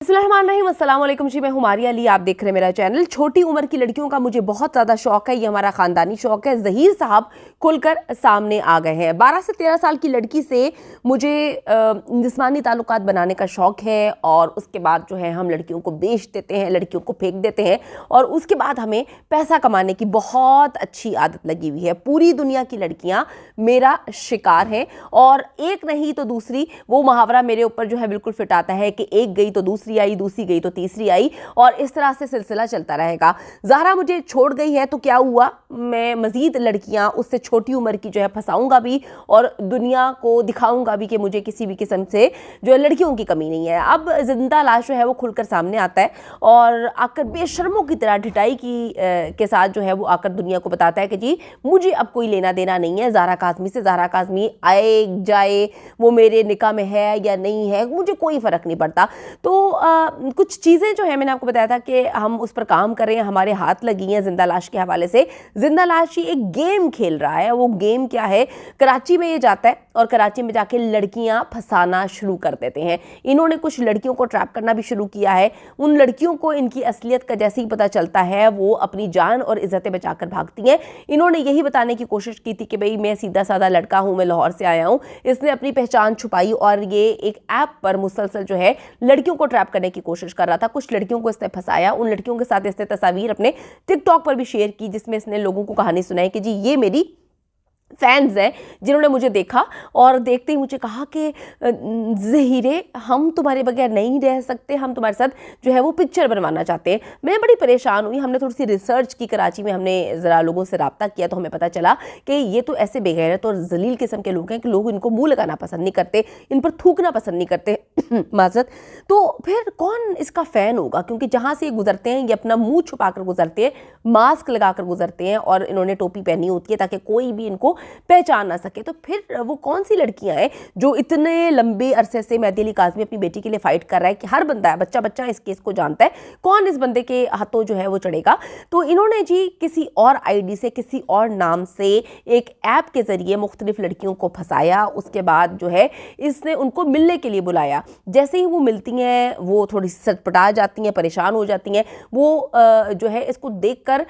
अस्सलाम वालेकुम जी, मैं हूं मारिया अली। आप देख रहे हैं मेरा चैनल। छोटी उम्र की लड़कियों का मुझे बहुत ज़्यादा शौक है, ये हमारा ख़ानदानी शौक है। ज़हीर साहब खुलकर सामने आ गए हैं। 12 से 13 साल की लड़की से मुझे जिस्मानी ताल्लुकात बनाने का शौक है और उसके बाद जो है हम लड़कियों को बेच देते हैं, लड़कियों को फेंक देते हैं और उसके बाद हमें पैसा कमाने की बहुत अच्छी आदत लगी हुई है। पूरी दुनिया की लड़कियाँ मेरा शिकार हैं और एक नहीं तो दूसरी, वो मुहावरा मेरे ऊपर जो है बिल्कुल फिट आता है कि एक गई तो दूसरी आई, दूसरी गई तो तीसरी आई और इस तरह से सिलसिला चलता रहेगा। ज़हरा मुझे छोड़ गई है तो क्या हुआ, मैं मज़ीद लड़कियां उससे छोटी उम्र की जो है फंसाऊंगा भी और दुनिया को दिखाऊंगा भी कि मुझे किसी भी किस्म से जो है लड़कियों की कमी नहीं है। अब जिंदा लाश जो है वो खुलकर सामने आता है और आकर बेशर्मों की तरह ढिठाई के साथ जो है वो आकर दुनिया को बताता है कि जी मुझे अब कोई लेना देना नहीं है ज़हरा काज़मी से। ज़हरा काज़मी आए जाए, वो मेरे निकाह में है या नहीं है, मुझे कोई फ़र्क नहीं पड़ता। तो कुछ चीज़ें जो है मैंने आपको बताया था कि हम उस पर काम कर रहे हैं, हमारे हाथ लगी हैं जिंदा लाश के हवाले से। जिंदा लाश ही एक गेम खेल रहा है। वो गेम क्या है, कराची में ये जाता है और कराची में जाके लड़कियां फंसाना शुरू कर देते हैं। इन्होंने कुछ लड़कियों को ट्रैप करना भी शुरू किया है। उन लड़कियों को इनकी असलियत का जैसे ही पता चलता है वो अपनी जान और इज्जतें बचाकर भागती हैं। इन्होंने यही बताने की कोशिश की थी कि भाई मैं सीधा साधा लड़का हूँ, मैं लाहौर से आया हूँ। इसने अपनी पहचान छुपाई और ये एक ऐप पर मुसलसल जो है लड़कियों को ट्रैप करने की कोशिश कर रहा था। कुछ लड़कियों को इसने फंसाया। उन लड़कियों के साथ इसने तस्वीर अपने टिकटॉक पर भी शेयर की जिसमें इसने लोगों को कहानी सुनाई कि जी ये मेरी फैंस हैं जिन्होंने मुझे देखा और देखते ही मुझे कहा कि ज़हीरे हम तुम्हारे बगैर नहीं रह सकते, हम तुम्हारे साथ जो है वो पिक्चर बनवाना चाहते हैं। मैं बड़ी परेशान हुई। हमने थोड़ी सी रिसर्च की, कराची में हमने ज़रा लोगों से रब्ता किया तो हमें पता चला कि ये तो ऐसे बेगैरत और जलील किस्म के लोग हैं कि लोग इनको मुँह लगाना पसंद नहीं करते, इन पर थूकना पसंद नहीं करते माजरत। तो फिर कौन इसका फ़ैन होगा, क्योंकि जहाँ से ये गुजरते हैं ये अपना मुँह छुपा कर गुजरते हैं, मास्क लगा कर गुजरते हैं और इन्होंने टोपी पहनी होती है ताकि कोई भी इनको पहचान ना सके। तो फिर वो कौन सी लड़कियां हैं जो इतने लंबे अरसे से मेहदी अली काज़मी अपनी बेटी के लिए फाइट कर रहा है कि हर बंदा है, बच्चा बच्चा इस केस को जानता है, कौन इस बंदे के हाथों जो है वो चढ़ेगा। तो इन्होंने जी किसी और आईडी से, किसी और नाम से एक ऐप के ज़रिए मुख्तलिफ लड़कियों को फंसाया। उसके बाद जो है इसने उनको मिलने के लिए बुलाया। जैसे ही वो मिलती हैं वो थोड़ी सटपटा जाती हैं, परेशान हो जाती हैं। वो जो है इसको देखकर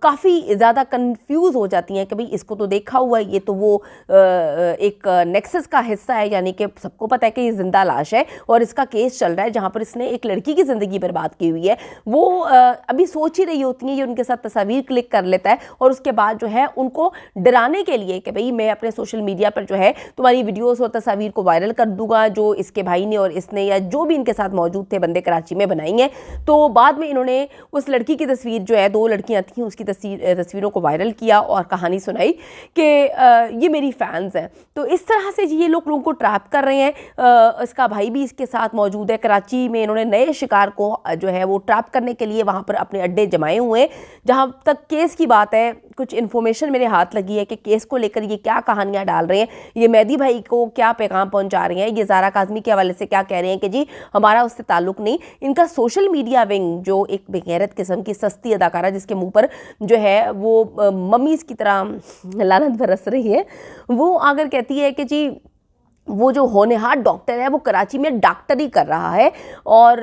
काफ़ी ज़्यादा कन्फ्यूज़ हो जाती हैं कि भाई इसको तो देखा हुआ है, ये तो वो एक नेक्सस का हिस्सा है, यानी कि सबको पता है कि ये जिंदा लाश है और इसका केस चल रहा है जहाँ पर इसने एक लड़की की ज़िंदगी बर्बाद की हुई है। वो अभी सोच ही रही होती हैं, ये उनके साथ तस्वीर क्लिक कर लेता है और उसके बाद जो है उनको डराने के लिए कि भाई मैं अपने सोशल मीडिया पर जो है तुम्हारी वीडियोस और तस्वीर को वायरल कर दूंगा जो इसके भाई ने और इसने या जो भी इनके साथ मौजूद थे बंदे कराची में बनाई हैं। तो बाद में इन्होंने उस लड़की की तस्वीर जो है, 2 लड़कियाँ थीं, उसकी तस्वीरों को वायरल किया और कहानी सुनाई कि ये मेरी फैंस हैं। तो इस तरह से जी ये लोगों को ट्रैप कर रहे हैं। इसका भाई भी इसके साथ मौजूद है। कराची में इन्होंने नए शिकार को जो है वो ट्रैप करने के लिए वहाँ पर अपने अड्डे जमाए हुए हैं। जहाँ तक केस की बात है, कुछ इन्फॉर्मेशन मेरे हाथ लगी है कि केस को लेकर ये क्या कहानियाँ डाल रहे हैं, ये मेहदी भाई को क्या पैगाम पहुँचा रहे हैं, ये ज़हरा काज़मी के हवाले से क्या कह रहे हैं कि जी हमारा उससे ताल्लुक़ नहीं। इनका सोशल मीडिया विंग जो एक बेगैरत किस्म की सस्ती अदाकारा जिसके मुँह पर जो है वो मम्मीज़ की तरह लानत बरस रही है, वो आकर कहती है कि जी वो जो होनहार डॉक्टर है वो कराची में डॉक्टरी कर रहा है और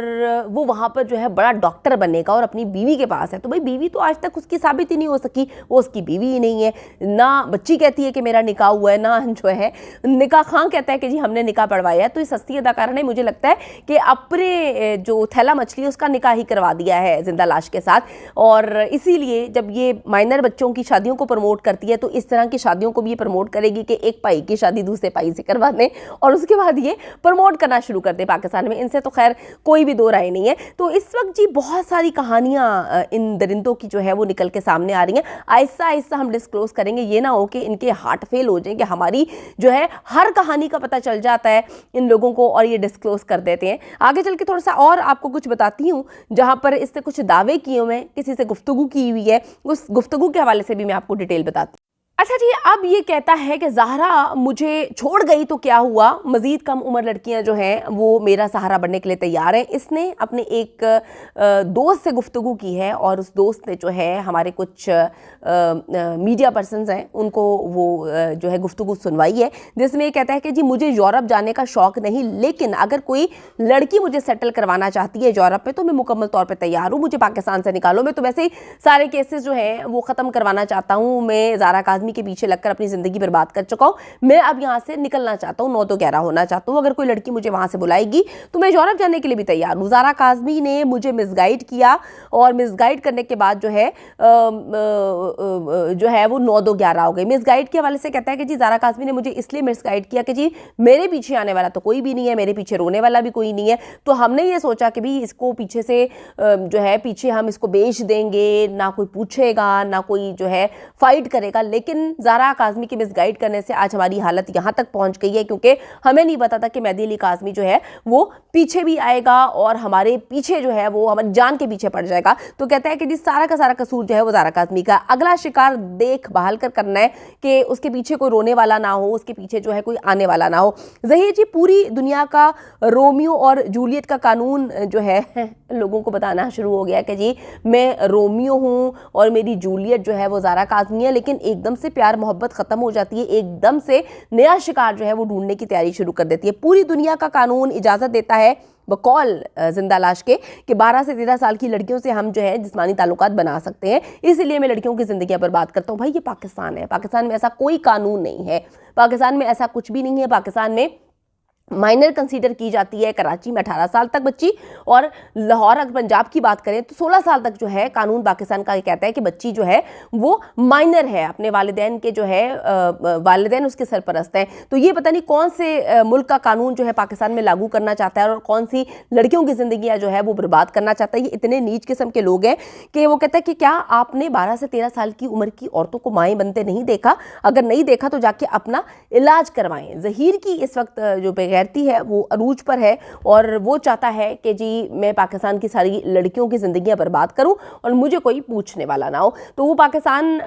वो वहाँ पर जो है बड़ा डॉक्टर बनेगा और अपनी बीवी के पास है। तो भाई बीवी तो आज तक उसकी साबित ही नहीं हो सकी, वो उसकी बीवी ही नहीं है। ना बच्ची कहती है कि मेरा निकाह हुआ है, ना जो है निकाह खां कहता है कि जी हमने निकाह पढ़वाया है। तो इस सस्ती अदाकारा ने मुझे लगता है कि अपने जो थैला मछली उसका निकाह ही करवा दिया है जिंदा लाश के साथ। और इसीलिए जब ये माइनर बच्चों की शादियों को प्रमोट करती है तो इस तरह की शादियों को भी ये प्रमोट करेगी कि एक भाई की शादी दूसरे भाई से करवा दें और उसके बाद ये प्रमोट करना शुरू कर दे पाकिस्तान में। इनसे तो खैर कोई भी दो राय नहीं है। तो इस वक्त जी बहुत सारी कहानियां इन दरिंदों की जो है वो निकल के सामने आ रही हैं। आहिस्ता आहिस्ता हम डिस्क्लोज करेंगे, ये ना हो कि इनके हार्ट फेल हो जाए कि हमारी जो है हर कहानी का पता चल जाता है इन लोगों को और ये डिस्क्लोज कर देते हैं। आगे चल के थोड़ा सा और आपको कुछ बताती हूँ जहाँ पर इससे कुछ दावे किए हुए हैं, किसी से गुफ्तगू की हुई है, उस गुफ्तगू के हवाले से भी मैं आपको डिटेल बताती हूँ। अच्छा जी, अब ये कहता है कि ज़हरा मुझे छोड़ गई तो क्या हुआ, मज़ीद कम उम्र लड़कियां जो हैं वो मेरा सहारा बनने के लिए तैयार हैं। इसने अपने एक दोस्त से गुफ्तगू की है और उस दोस्त ने जो है हमारे कुछ मीडिया पर्सन्स हैं उनको वो जो है गुफ्तगू सुनवाई है, जिसमें ये कहता है कि जी मुझे यूरोप जाने का शौक़ नहीं, लेकिन अगर कोई लड़की मुझे सेटल करवाना चाहती है यूरोप में तो मैं मुकम्मल तौर पर तैयार हूँ। मुझे पाकिस्तान से निकालो, मैं तो वैसे ही सारे केसेस जो हैं वो ख़त्म करवाना चाहता हूँ। मैं ज़ारा काज़मी के पीछे लगकर अपनी ज़िंदगी बर्बाद कर चुका हूँ। मैं अब यहाँ से निकलना चाहता हूँ, 9 तो 11 होना चाहता हूँ। अगर कोई लड़की मुझे वहाँ से बुलाएगी तो मैं यूरोप जाने के लिए भी तैयार हूँ। ज़ारा काज़मी ने मुझे मिसगाइड किया और मिसगाइड करने के बाद जो है वो 9 2 11 हो गई। मिसगाइड के हवाले से कहता है कि जी ज़ारा काज़मी ने मुझे इसलिए मिसगाइड किया कि जी मेरे पीछे आने वाला तो कोई भी नहीं है, मेरे पीछे रोने वाला भी कोई नहीं है, तो हमने ये सोचा कि भी इसको पीछे से जो है पीछे हम इसको बेच देंगे, ना कोई पूछेगा ना कोई जो है फाइट करेगा। लेकिन ज़ारा काज़मी के मिसगाइड करने से आज हमारी हालत यहाँ तक पहुँच गई है, क्योंकि हमें नहीं पता था कि मेहदी अली काज़मी जो है वो पीछे भी आएगा और हमारे पीछे जो है वो हमारी जान के पीछे पड़ जाएगा। तो कहता है कि जी सारा का सारा कसूर जो है वो ज़ारा काज़मी का। अगला शिकार देख भाल कर करना है कि उसके पीछे कोई रोने वाला ना हो, उसके पीछे जो है कोई आने वाला ना हो। ज़हीर जी पूरी दुनिया का रोमियो और जूलियट का कानून जो है लोगों को बताना शुरू हो गया कि जी मैं रोमियो हूँ और मेरी जूलियट जो है वो ज़ारा काज़मी है। लेकिन एकदम से प्यार मोहब्बत ख़त्म हो जाती है, एकदम से नया शिकार जो है वो ढूंढने की तैयारी शुरू कर देती है। पूरी दुनिया का कानून इजाज़त देता है बकौल जिंदा लाश के कि 12 से 13 साल की लड़कियों से हम जो है जिस्मानी ताल्लुकात बना सकते हैं, इसलिए मैं लड़कियों की ज़िंदगियां बर्बाद करता हूँ। भाई ये पाकिस्तान है, पाकिस्तान में ऐसा कोई कानून नहीं है, पाकिस्तान में ऐसा कुछ भी नहीं है। पाकिस्तान में माइनर कंसीडर की जाती है कराची में 18 साल तक बच्ची, और लाहौर अगर पंजाब की बात करें तो 16 साल तक जो है कानून पाकिस्तान का कहता है कि बच्ची जो है वो माइनर है, अपने वालिदैन के जो है वालिदैन उसके सरपरस्त हैं। तो ये पता नहीं कौन से मुल्क का कानून जो है पाकिस्तान में लागू करना चाहता है और कौन सी लड़कियों की ज़िंदगियाँ जो है वो बर्बाद करना चाहता है। ये इतने नीच किस्म के लोग हैं कि वो कहता है कि क्या आपने 12 से 13 साल की उम्र की औरतों को माएँ बनते नहीं देखा? अगर नहीं देखा तो जाके अपना इलाज करवाएं। ज़हीर की इस वक्त जो गैरती है वो अरूज पर है और वो चाहता है कि जी मैं पाकिस्तान की सारी लड़कियों की ज़िंदगियां बर्बाद करूं और मुझे कोई पूछने वाला ना हो। तो वो पाकिस्तान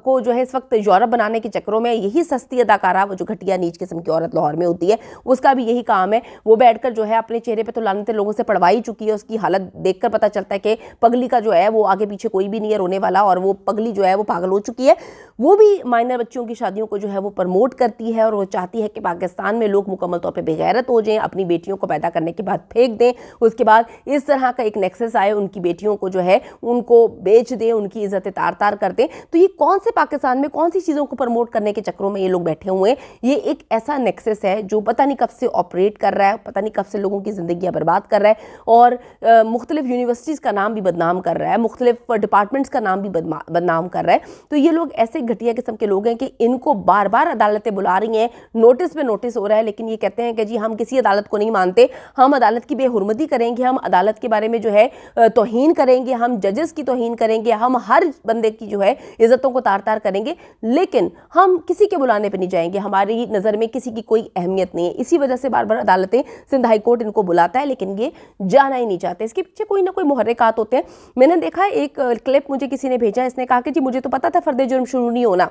को जो है इस वक्त यूरोप बनाने के चक्करों में यही सस्ती अदाकारा, वो जो घटिया नीच किस्म की औरत लाहौर में होती है, उसका भी यही काम है। वो बैठकर जो है अपने चेहरे पर तो लानते लोगों से पढ़वा ही चुकी है। उसकी हालत देखकर पता चलता है कि पगली का जो है वो आगे पीछे कोई भी नहीं है रोने वाला, और वो पगली जो है वो पागल हो चुकी है। वो भी माइनर बच्चियों की शादियों को जो है वो प्रमोट करती है और वो चाहती है कि पाकिस्तान में लोग मुकम्मल तौर पर बेगैरत हो जाएं, अपनी बेटियों को पैदा करने के बाद फेंक दें, उसके बाद इस तरह का एक नेक्सस आए, उनकी बेटियों को जो है उनको बेच दें, उनकी इज्जत तार तार कर दें। तो ये कौन से पाकिस्तान में कौन सी चीज़ों को प्रमोट करने के चक्करों में ये लोग बैठे हुए हैं? ये एक ऐसा नेक्सस है जो पता नहीं कब से ऑपरेट कर रहा है, पता नहीं कब से लोगों की ज़िंदगियाँ बर्बाद कर रहा है और मुख्तलिफ यूनिवर्सिटीज़ का नाम भी बदनाम कर रहा है, मुख्तलिफ डिपार्टमेंट्स का नाम भी बदनाम कर रहा है। तो ये लोग ऐसे घटिया किस्म के लोग हैं कि इनको बार बार अदालतें बुला रही हैं, नोटिस पे नोटिस हो रहा है, लेकिन ये कहते हैं कि जी हम किसी अदालत को नहीं मानते, हम अदालत की बेहुरमती करेंगे, हम अदालत के बारे में जो है तौहीन करेंगे, हम जजेस की तौहीन करेंगे, हम हर बंदे की जो है इज्जतों को तार तार करेंगे, लेकिन हम किसी के बुलाने पर नहीं जाएंगे। हमारी नज़र में किसी की कोई अहमियत नहीं है। इसी वजह से बार बार अदालतें, सिंध हाई कोर्ट इनको बुलाता है, लेकिन ये जाना ही नहीं चाहते। इसके पीछे कोई ना कोई मुहर्रिकात होते हैं। मैंने देखा एक क्लिप मुझे किसी ने भेजा, इसने कहा कि जी मुझे तो पता था फर्द जुर्म शुरू नहीं होना,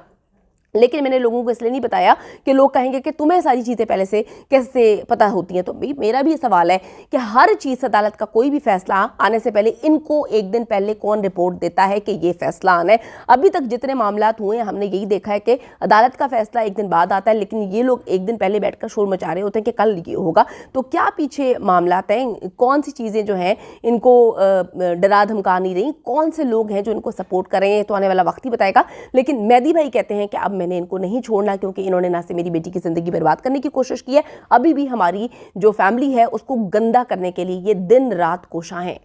लेकिन मैंने लोगों को इसलिए नहीं बताया कि लोग कहेंगे कि तुम्हें सारी चीज़ें पहले से कैसे पता होती हैं। तो मेरा भी ये सवाल है कि हर चीज़ अदालत का कोई भी फैसला आने से पहले इनको एक दिन पहले कौन रिपोर्ट देता है कि ये फैसला आना है? अभी तक जितने मामलात हुए हैं हमने यही देखा है कि अदालत का फैसला एक दिन बाद आता है, लेकिन ये लोग एक दिन पहले बैठकर शोर मचा रहे होते हैं कि कल ये होगा। तो क्या पीछे मामलात हैं? कौन सी चीज़ें जो हैं इनको डरा धमका नहीं रही? कौन से लोग हैं जो इनको सपोर्ट कर रहे हैं? तो आने वाला वक्त ही बताएगा। लेकिन मेहदी भाई कहते हैं कि अब मैंने इनको नहीं छोड़ना, क्योंकि इन्होंने ना से मेरी बेटी की ज़िंदगी बर्बाद करने की कोशिश की है, अभी भी हमारी जो फैमिली है उसको गंदा करने के लिए ये दिन रात कोशां हैं।